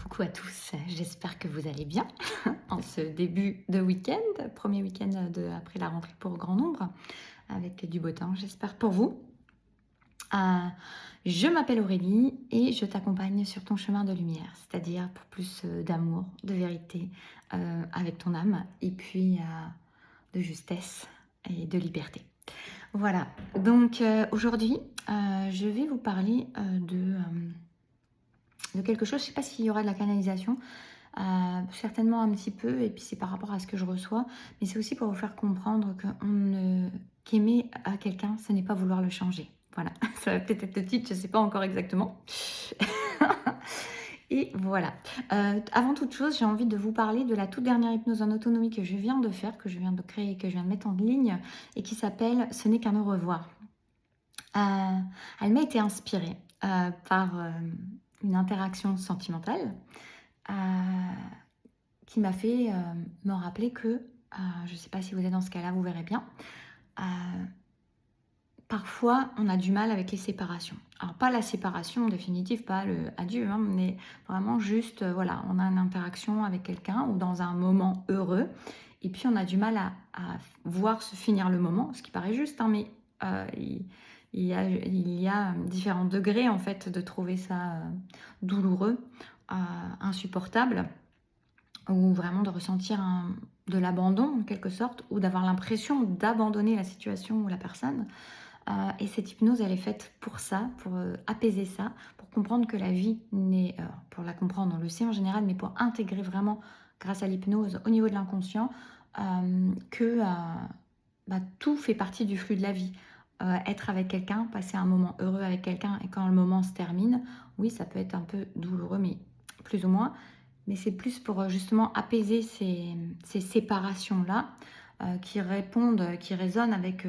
Coucou à tous, j'espère que vous allez bien en ce début de week-end, premier week-end après la rentrée pour grand nombre, avec du beau temps, j'espère pour vous. Euh, je m'appelle Aurélie et je t'accompagne sur ton chemin de lumière, c'est-à-dire pour plus d'amour, de vérité avec ton âme et puis de justesse et de liberté. Voilà, donc aujourd'hui, je vais vous parler de quelque chose, je ne sais pas s'il y aura de la canalisation. Certainement un petit peu, et puis c'est par rapport à ce que je reçois, mais c'est aussi pour vous faire comprendre qu'aimer à quelqu'un, ce n'est pas vouloir le changer. Voilà, ça va peut-être être le titre, je ne sais pas encore exactement. Et voilà. Avant toute chose, j'ai envie de vous parler de la toute dernière hypnose en autonomie que je viens de faire, que je viens de créer, que je viens de mettre en ligne, et qui s'appelle Ce n'est qu'un au revoir. Elle m'a été inspirée par une interaction sentimentale euh, qui m'a fait me rappeler que, je ne sais pas si vous êtes dans ce cas-là, vous verrez bien, euh, parfois on a du mal avec les séparations. Alors pas la séparation définitive, pas le adieu, hein, mais vraiment juste, voilà, on a une interaction avec quelqu'un ou dans un moment heureux, et puis on a du mal à voir se finir le moment, ce qui paraît juste, hein, mais il y a différents degrés en fait de trouver ça douloureux, insupportable, ou vraiment de ressentir de l'abandon en quelque sorte, ou d'avoir l'impression d'abandonner la situation ou la personne. Et cette hypnose, elle est faite pour ça, pour apaiser ça, pour comprendre que la vie n'est, pour la comprendre, on le sait en général, mais pour intégrer vraiment, grâce à l'hypnose, au niveau de l'inconscient, que tout fait partie du flux de la vie. Être avec quelqu'un, passer un moment heureux avec quelqu'un, et quand le moment se termine, oui, ça peut être un peu douloureux, mais plus ou moins. Mais c'est plus pour justement apaiser ces séparations-là qui répondent, qui résonnent avec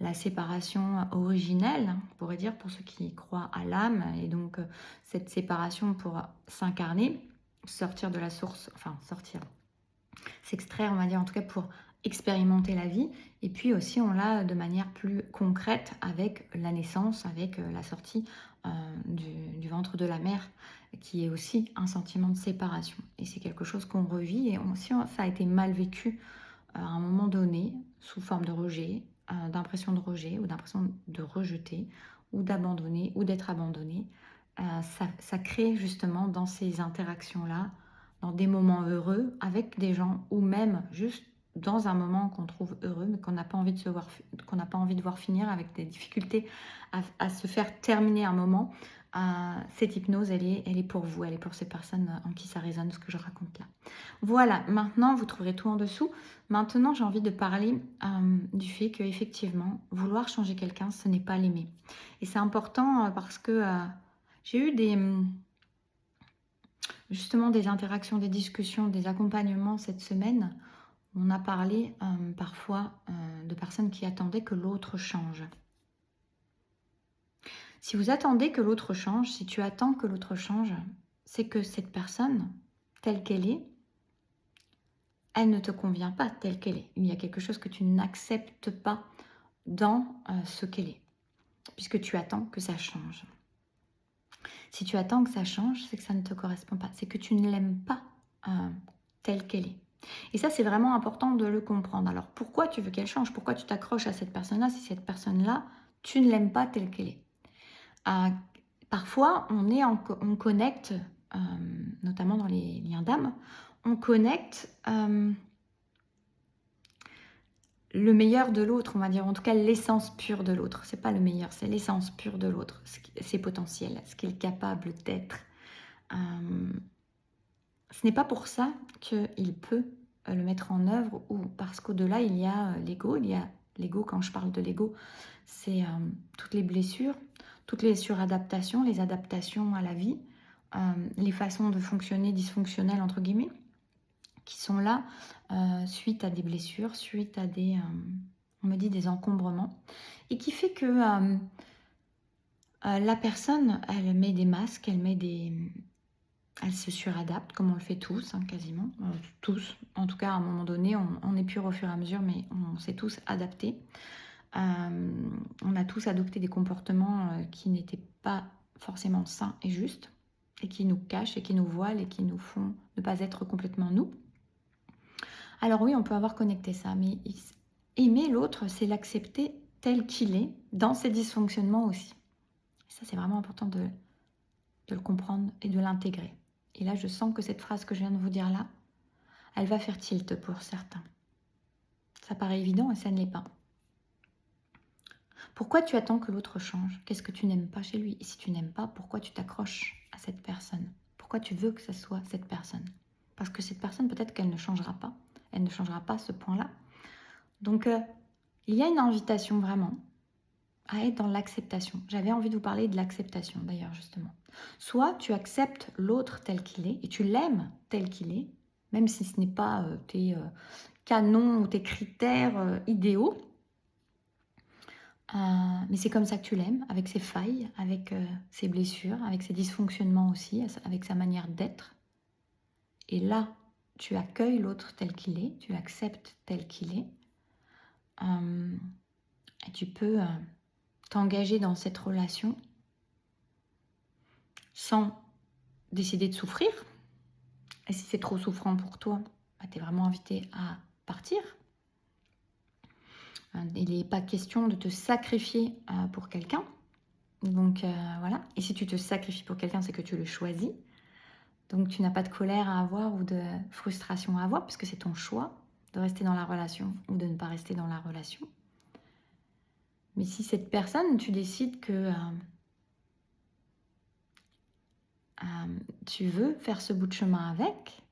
la séparation originelle, on pourrait dire, pour ceux qui croient à l'âme. Et donc, cette séparation pour s'incarner, sortir de la source, enfin, sortir, s'extraire, on va dire, en tout cas pour expérimenter la vie. Et puis aussi, on l'a de manière plus concrète avec la naissance, avec la sortie du ventre de la mère, qui est aussi un sentiment de séparation. Et c'est quelque chose qu'on revit. Et si ça a été mal vécu à un moment donné, sous forme de rejet, d'impression de rejet, ou d'impression de rejeter, ou d'abandonner, ou d'être abandonné, ça crée justement dans ces interactions-là, dans des moments heureux avec des gens, ou même juste dans un moment qu'on trouve heureux, mais qu'on n'a pas envie de se voir, qu'on n'a pas envie de voir finir, avec des difficultés à se faire terminer un moment. Cette hypnose, elle est pour vous, elle est pour ces personnes en qui ça résonne, ce que je raconte là. Voilà, maintenant vous trouverez tout en dessous. Maintenant, j'ai envie de parler du fait que effectivement, vouloir changer quelqu'un, ce n'est pas l'aimer. Et c'est important parce que j'ai eu justement des interactions, des discussions, des accompagnements cette semaine. On a parlé parfois de personnes qui attendaient que l'autre change. Si vous attendez que l'autre change, si tu attends que l'autre change, c'est que cette personne, telle qu'elle est, elle ne te convient pas telle qu'elle est. Il y a quelque chose que tu n'acceptes pas dans ce qu'elle est, puisque tu attends que ça change. Si tu attends que ça change, c'est que ça ne te correspond pas, c'est que tu ne l'aimes pas telle qu'elle est. Et ça, c'est vraiment important de le comprendre. Alors, pourquoi tu veux qu'elle change? Pourquoi tu t'accroches à cette personne-là si cette personne-là, tu ne l'aimes pas telle qu'elle est? Parfois, on connecte, notamment dans les liens d'âme, on connecte le meilleur de l'autre, on va dire, en tout cas l'essence pure de l'autre. C'est pas le meilleur, c'est l'essence pure de l'autre, ses potentiels, ce qu'il est capable d'être. Ce n'est pas pour ça qu'il peut le mettre en œuvre, ou parce qu'au-delà, il y a l'ego. Il y a l'ego, quand je parle de l'ego, c'est toutes les blessures, toutes les suradaptations, les adaptations à la vie, les façons de fonctionner dysfonctionnelles, entre guillemets, qui sont là suite à des blessures, suite à on me dit des encombrements, et qui fait que la personne, elle met des masques, elle se suradapte, comme on le fait tous, hein, quasiment, tous. En tout cas, à un moment donné, on est pur au fur et à mesure, mais on s'est tous adaptés. On a tous adopté des comportements qui n'étaient pas forcément sains et justes. et qui nous cachent et qui nous voilent et qui nous font ne pas être complètement nous. Alors oui, on peut avoir connecté ça, mais aimer l'autre, c'est l'accepter tel qu'il est, dans ses dysfonctionnements aussi. Et ça, c'est vraiment important de le comprendre et de l'intégrer. Et là, je sens que cette phrase que je viens de vous dire là, elle va faire tilt pour certains. Ça paraît évident et ça ne l'est pas. Pourquoi tu attends que l'autre change? Qu'est-ce que tu n'aimes pas chez lui? Et si tu n'aimes pas, pourquoi tu t'accroches à cette personne? Pourquoi tu veux que ce soit cette personne? Parce que cette personne, peut-être qu'elle ne changera pas. Elle ne changera pas ce point-là. Donc, il y a une invitation vraiment à être dans l'acceptation. J'avais envie de vous parler de l'acceptation d'ailleurs, justement. Soit tu acceptes l'autre tel qu'il est et tu l'aimes tel qu'il est, même si ce n'est pas tes canons ou tes critères idéaux. Mais c'est comme ça que tu l'aimes, avec ses failles, avec ses blessures, avec ses dysfonctionnements aussi, avec sa manière d'être. Et là, tu accueilles l'autre tel qu'il est, tu l'acceptes tel qu'il est. Et tu peux t'engager dans cette relation sans décider de souffrir. Et si c'est trop souffrant pour toi, bah, tu es vraiment invité à partir. Il n'est pas question de te sacrifier pour quelqu'un. Donc voilà. Et si tu te sacrifies pour quelqu'un, c'est que tu le choisis. Donc tu n'as pas de colère à avoir ou de frustration à avoir, puisque c'est ton choix de rester dans la relation ou de ne pas rester dans la relation. Mais si cette personne, tu décides que tu veux faire ce bout de chemin avec,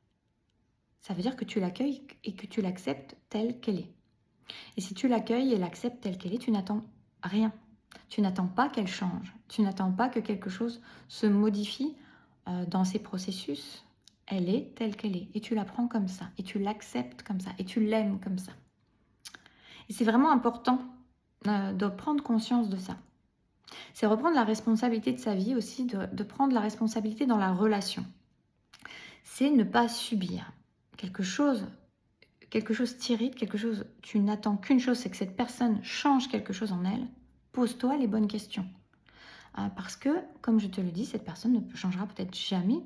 ça veut dire que tu l'accueilles et que tu l'acceptes telle qu'elle est. Et si tu l'accueilles et l'acceptes telle qu'elle est, tu n'attends rien. Tu n'attends pas qu'elle change. Tu n'attends pas que quelque chose se modifie dans ses processus. Elle est telle qu'elle est. Et tu la prends comme ça. Et tu l'acceptes comme ça. Et tu l'aimes comme ça. Et c'est vraiment important de prendre conscience de ça. C'est reprendre la responsabilité de sa vie aussi, de prendre la responsabilité dans la relation. C'est ne pas subir quelque chose t'irrite, tu n'attends qu'une chose, c'est que cette personne change quelque chose en elle. Pose-toi les bonnes questions. Parce que, comme je te le dis, cette personne ne changera peut-être jamais.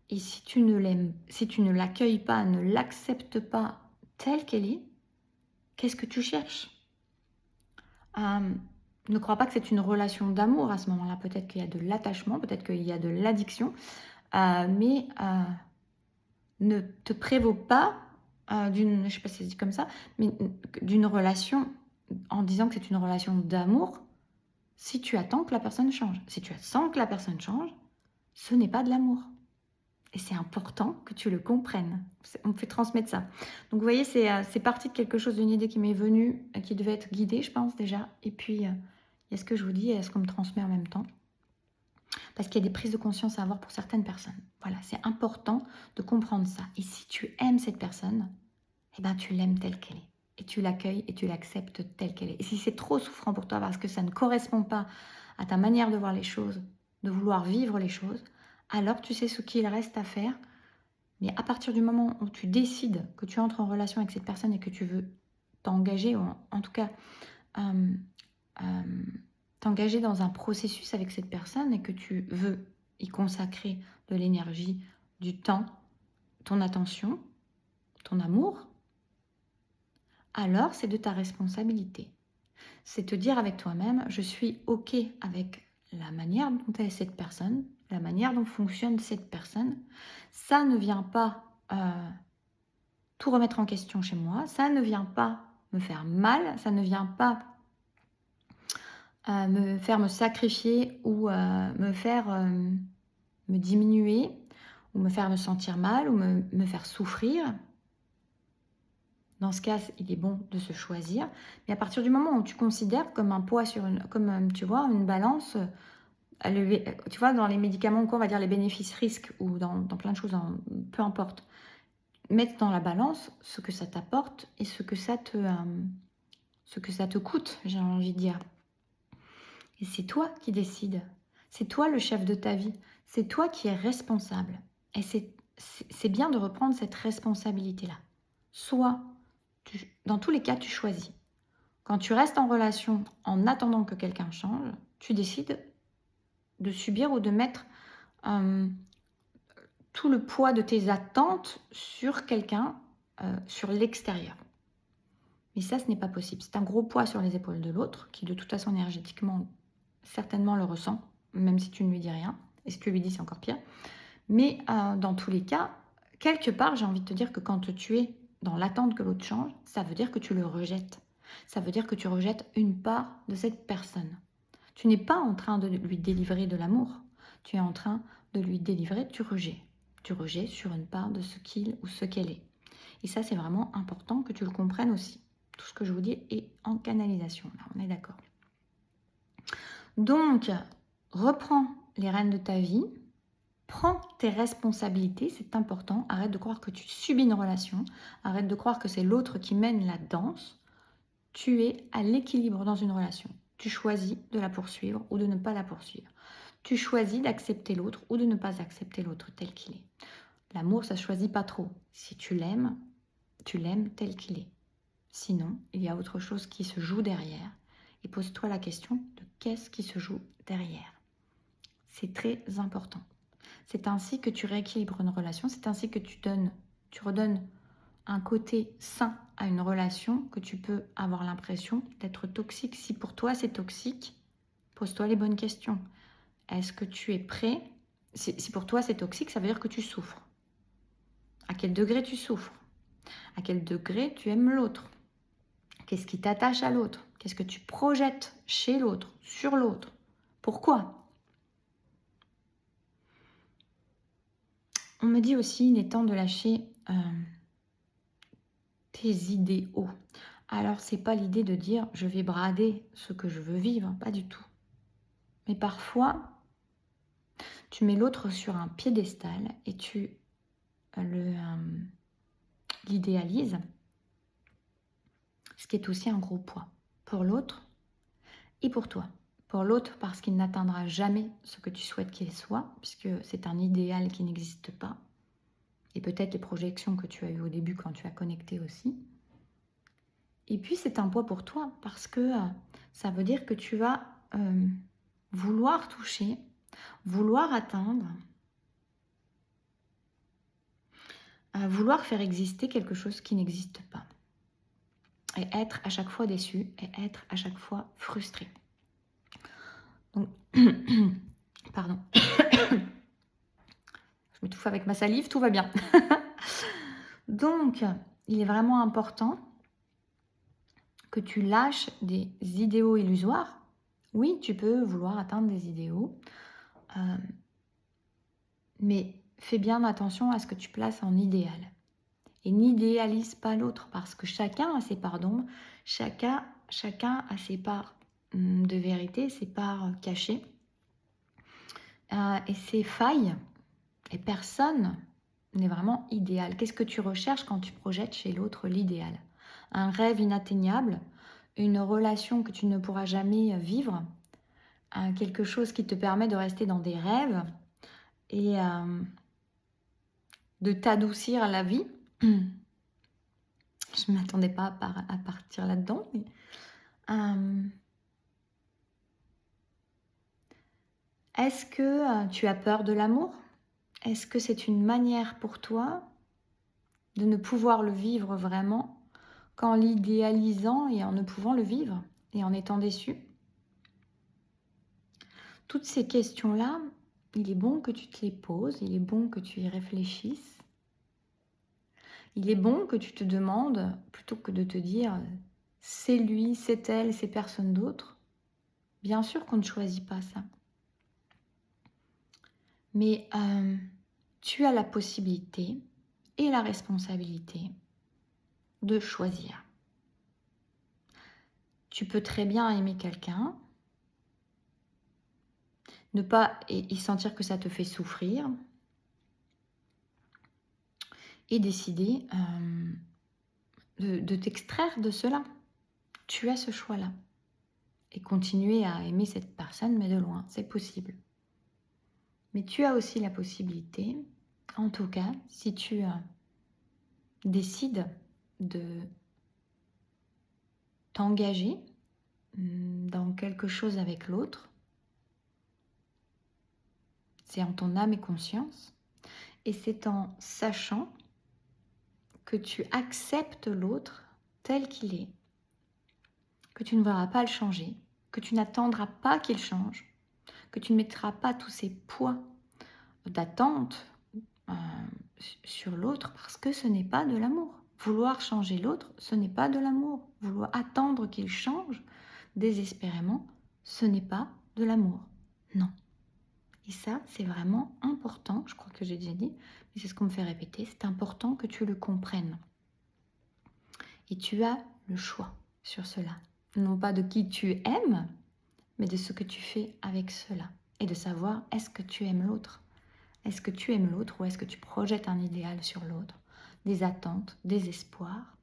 Et si tu ne l'aimes, si tu ne l'accueilles pas, ne l'acceptes pas telle qu'elle est, qu'est-ce que tu cherches? Ne crois pas que c'est une relation d'amour à ce moment-là. Peut-être qu'il y a de l'attachement, peut-être qu'il y a de l'addiction, mais ne te prévaut pas d'une, je ne sais pas si c'est dit comme ça, mais d'une relation en disant que c'est une relation d'amour si tu attends que la personne change. Si tu sens que la personne change, ce n'est pas de l'amour. Et c'est important que tu le comprennes. On me fait transmettre ça. Donc vous voyez, c'est parti de quelque chose, d'une idée qui m'est venue, qui devait être guidée, je pense déjà. Et puis, il y a ce que je vous dis et ce qu'on me transmet en même temps. Parce qu'il y a des prises de conscience à avoir pour certaines personnes. Voilà, c'est important de comprendre ça. Et si tu aimes cette personne, eh ben, tu l'aimes telle qu'elle est. Et tu l'accueilles et tu l'acceptes telle qu'elle est. Et si c'est trop souffrant pour toi parce que ça ne correspond pas à ta manière de voir les choses, de vouloir vivre les choses, alors tu sais ce qu'il reste à faire. Mais à partir du moment où tu décides que tu entres en relation avec cette personne et que tu veux t'engager, ou en tout cas t'engager dans un processus avec cette personne et que tu veux y consacrer de l'énergie, du temps, ton attention, ton amour, alors c'est de ta responsabilité. C'est te dire avec toi-même, je suis OK avec la manière dont est cette personne, la manière dont fonctionne cette personne. Ça ne vient pas tout remettre en question chez moi, ça ne vient pas me faire mal, ça ne vient pas me faire me sacrifier ou me faire me diminuer ou me faire me sentir mal ou me faire souffrir. Dans ce cas, il est bon de se choisir. Mais à partir du moment où tu considères comme un poids sur comme tu vois, une balance, tu vois, dans les médicaments, quoi, on va dire les bénéfices-risques ou dans plein de choses, peu importe. Mettre dans la balance ce que ça t'apporte et ce que ça te coûte, j'ai envie de dire. Et c'est toi qui décides. C'est toi le chef de ta vie. C'est toi qui es responsable. Et c'est bien de reprendre cette responsabilité-là. Soit, dans tous les cas, tu choisis. Quand tu restes en relation en attendant que quelqu'un change, tu décides de subir ou de mettre tout le poids de tes attentes sur quelqu'un, sur l'extérieur. Mais ça, ce n'est pas possible. C'est un gros poids sur les épaules de l'autre, qui de toute façon énergétiquement, certainement le ressent, même si tu ne lui dis rien. Et si tu lui dis, c'est encore pire. Mais dans tous les cas, quelque part, j'ai envie de te dire que quand tu es dans l'attente que l'autre change, ça veut dire que tu le rejettes. Ça veut dire que tu rejettes une part de cette personne. Tu n'es pas en train de lui délivrer de l'amour. Tu es en train de lui délivrer du rejet. Du rejet sur une part de ce qu'il ou ce qu'elle est. Et ça, c'est vraiment important que tu le comprennes aussi. Tout ce que je vous dis est en canalisation. Là, on est d'accord. Donc, reprends les rênes de ta vie. Prends tes responsabilités, c'est important. Arrête de croire que tu subis une relation. Arrête de croire que c'est l'autre qui mène la danse. Tu es à l'équilibre dans une relation. Tu choisis de la poursuivre ou de ne pas la poursuivre. Tu choisis d'accepter l'autre ou de ne pas accepter l'autre tel qu'il est. L'amour, ça ne se choisit pas trop. Si tu l'aimes tel qu'il est. Sinon, il y a autre chose qui se joue derrière. Et pose-toi la question de qu'est-ce qui se joue derrière. C'est très important. C'est ainsi que tu rééquilibres une relation. C'est ainsi que tu redonnes un côté sain à une relation que tu peux avoir l'impression d'être toxique. Si pour toi c'est toxique, pose-toi les bonnes questions. Est-ce que tu es prêt? Si pour toi c'est toxique, ça veut dire que tu souffres. À quel degré tu souffres? À quel degré tu aimes l'autre? Qu'est-ce qui t'attache à l'autre? Qu'est-ce que tu projettes chez l'autre, sur l'autre? Pourquoi? On me dit aussi, il est temps de lâcher tes idéaux. Alors, c'est pas l'idée de dire je vais brader ce que je veux vivre, pas du tout. Mais parfois, tu mets l'autre sur un piédestal et tu l'idéalises, ce qui est aussi un gros poids pour l'autre et pour toi. Pour l'autre, parce qu'il n'atteindra jamais ce que tu souhaites qu'il soit, puisque c'est un idéal qui n'existe pas. Et peut-être les projections que tu as eues au début quand tu as connecté aussi. Et puis, c'est un poids pour toi, parce que ça veut dire que tu vas vouloir toucher, vouloir atteindre, vouloir faire exister quelque chose qui n'existe pas. Et être à chaque fois déçu, et être à chaque fois frustré. Donc, pardon. Je m'étouffe avec ma salive, tout va bien. Donc, il est vraiment important que tu lâches des idéaux illusoires. Oui, tu peux vouloir atteindre des idéaux, mais fais bien attention à ce que tu places en idéal. Et n'idéalise pas l'autre, parce que chacun a ses parts d'ombre, chacun a ses parts de vérité, ses parts cachées, et ses failles, et personne n'est vraiment idéal. Qu'est-ce que tu recherches quand tu projettes chez l'autre l'idéal? Un rêve inatteignable, une relation que tu ne pourras jamais vivre, quelque chose qui te permet de rester dans des rêves et de t'adoucir la vie. Je ne m'attendais pas à partir là-dedans. Mais, est-ce que tu as peur de l'amour? Est-ce que c'est une manière pour toi de ne pouvoir le vivre vraiment qu'en l'idéalisant et en ne pouvant le vivre et en étant déçu? Toutes ces questions-là, il est bon que tu te les poses, il est bon que tu y réfléchisses. Il est bon que tu te demandes, plutôt que de te dire c'est lui, c'est elle, c'est personne d'autre. Bien sûr qu'on ne choisit pas ça. Mais tu as la possibilité et la responsabilité de choisir. Tu peux très bien aimer quelqu'un, ne pas y sentir que ça te fait souffrir et décider de t'extraire de cela. Tu as ce choix-là. Et continuer à aimer cette personne, mais de loin, c'est possible. Mais tu as aussi la possibilité, en tout cas, si tu décides de t'engager dans quelque chose avec l'autre, c'est en ton âme et conscience, Et c'est en sachant que tu acceptes l'autre tel qu'il est, que tu ne voudras pas le changer, que tu n'attendras pas qu'il change, que tu ne mettras pas tous ces poids d'attente euh, sur l'autre parce que ce n'est pas de l'amour. Vouloir changer l'autre, ce n'est pas de l'amour. Vouloir attendre qu'il change désespérément, ce n'est pas de l'amour. Non. Et ça, c'est vraiment important, je crois que j'ai déjà dit, mais c'est ce qu'on me fait répéter, c'est important que tu le comprennes. Et tu as le choix sur cela. Non pas de qui tu aimes, mais de ce que tu fais avec cela. Et de savoir, est-ce que tu aimes l'autre? Est-ce que tu aimes l'autre ou est-ce que tu projettes un idéal sur l'autre? Des attentes, des espoirs.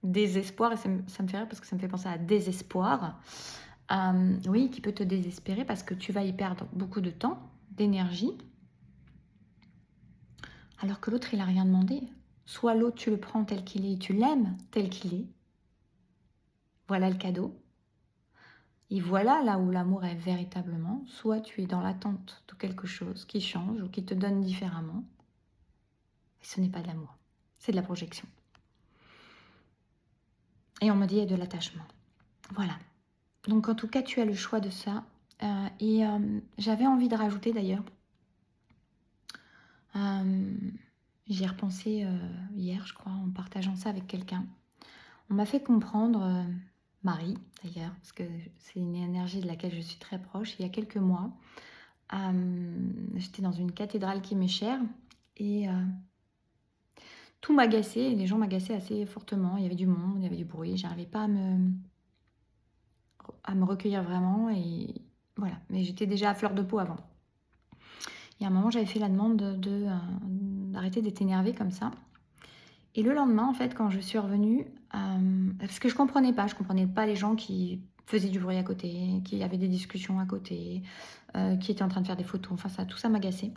Désespoir, et ça me fait rire parce que ça me fait penser à désespoir. Oui, qui peut te désespérer parce que tu vas y perdre beaucoup de temps, d'énergie, alors que l'autre, il n'a rien demandé. Soit l'autre, tu le prends tel qu'il est et tu l'aimes tel qu'il est. Voilà le cadeau. Et voilà là où l'amour est véritablement. Soit tu es dans l'attente de quelque chose qui change ou qui te donne différemment. Et ce n'est pas de l'amour, c'est de la projection. Et on me dit il y a de l'attachement. Voilà. Donc en tout cas, tu as le choix de ça. J'avais envie de rajouter d'ailleurs, j'y ai repensé hier, je crois, en partageant ça avec quelqu'un. On m'a fait comprendre, Marie d'ailleurs, parce que c'est une énergie de laquelle je suis très proche. Il y a quelques mois, j'étais dans une cathédrale qui m'est chère et tout m'agaçait, les gens m'agaçaient assez fortement. Il y avait du monde, il y avait du bruit, j'arrivais pas à me recueillir vraiment et voilà. Mais j'étais déjà à fleur de peau avant. Et à un moment, j'avais fait la demande d'arrêter d'être énervée comme ça. Et le lendemain, en fait, quand je suis revenue, parce que je comprenais pas les gens qui faisaient du bruit à côté, qui avaient des discussions à côté, qui étaient en train de faire des photos. Enfin, ça, tout ça m'agaçait.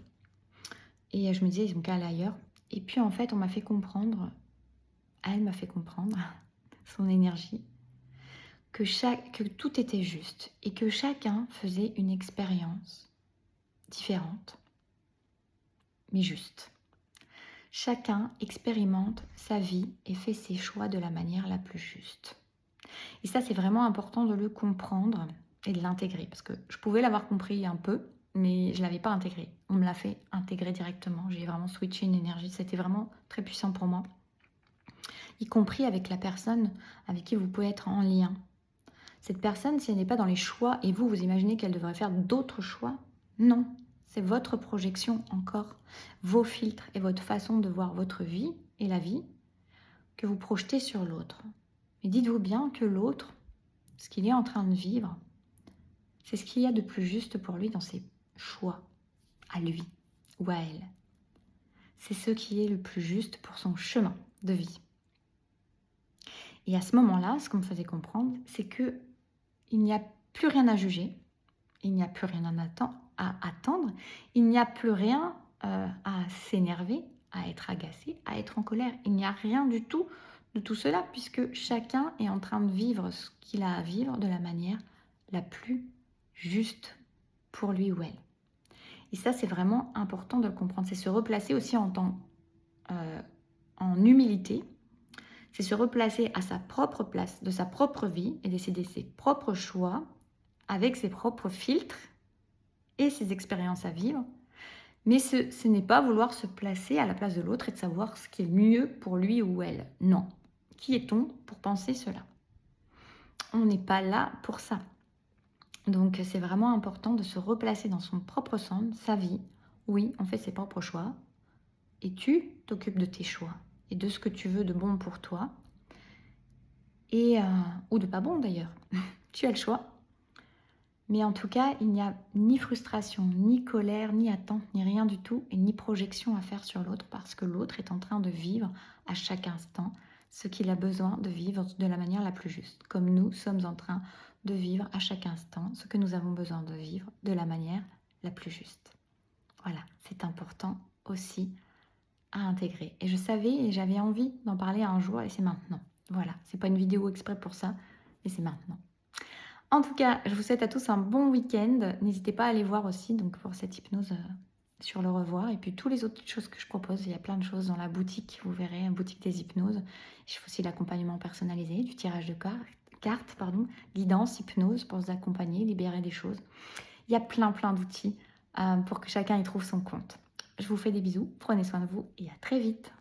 Et je me disais, ils ont qu'à aller ailleurs. Et puis, en fait, on m'a fait comprendre, elle m'a fait comprendre, son énergie, que tout était juste et que chacun faisait une expérience différente, mais juste. Chacun expérimente sa vie et fait ses choix de la manière la plus juste. Et ça, c'est vraiment important de le comprendre et de l'intégrer. Parce que je pouvais l'avoir compris un peu, mais je ne l'avais pas intégré. On me l'a fait intégrer directement. J'ai vraiment switché une énergie. C'était vraiment très puissant pour moi. Y compris avec la personne avec qui vous pouvez être en lien. Cette personne, si elle n'est pas dans les choix et vous imaginez qu'elle devrait faire d'autres choix, non. C'est votre projection encore, vos filtres et votre façon de voir votre vie et la vie que vous projetez sur l'autre. Mais dites-vous bien que l'autre, ce qu'il est en train de vivre, c'est ce qu'il y a de plus juste pour lui dans ses choix, à lui ou à elle. C'est ce qui est le plus juste pour son chemin de vie. Et à ce moment-là, ce qu'on me faisait comprendre, c'est que il n'y a plus rien à juger, il n'y a plus rien à attendre, il n'y a plus rien à s'énerver, à être agacé, à être en colère. Il n'y a rien du tout de tout cela, puisque chacun est en train de vivre ce qu'il a à vivre de la manière la plus juste pour lui ou elle. Et ça, c'est vraiment important de le comprendre. C'est se replacer aussi en humilité. C'est se replacer à sa propre place, de sa propre vie et décider ses propres choix avec ses propres filtres et ses expériences à vivre. Mais ce n'est pas vouloir se placer à la place de l'autre et de savoir ce qui est mieux pour lui ou elle. Non. Qui est-on pour penser cela? On n'est pas là pour ça. Donc c'est vraiment important de se replacer dans son propre centre, sa vie. Oui, on fait ses propres choix. Et tu t'occupes de tes choix et de ce que tu veux de bon pour toi. Ou de pas bon d'ailleurs. Tu as le choix. Mais en tout cas, il n'y a ni frustration, ni colère, ni attente, ni rien du tout, et ni projection à faire sur l'autre, parce que l'autre est en train de vivre à chaque instant ce qu'il a besoin de vivre de la manière la plus juste, comme nous sommes en train de vivre à chaque instant ce que nous avons besoin de vivre de la manière la plus juste. Voilà, c'est important aussi à intégrer. Et je savais et j'avais envie d'en parler un jour, et c'est maintenant. Voilà, c'est pas une vidéo exprès pour ça, mais c'est maintenant. En tout cas, je vous souhaite à tous un bon week-end. N'hésitez pas à aller voir aussi donc pour cette hypnose sur le revoir. Et puis, tous les autres choses que je propose, il y a plein de choses dans la boutique, vous verrez, une boutique des hypnoses. Je fais aussi l'accompagnement personnalisé, du tirage de cartes, pardon, guidance, hypnose pour vous accompagner, libérer des choses. Il y a plein, plein d'outils pour que chacun y trouve son compte. Je vous fais des bisous, prenez soin de vous et à très vite.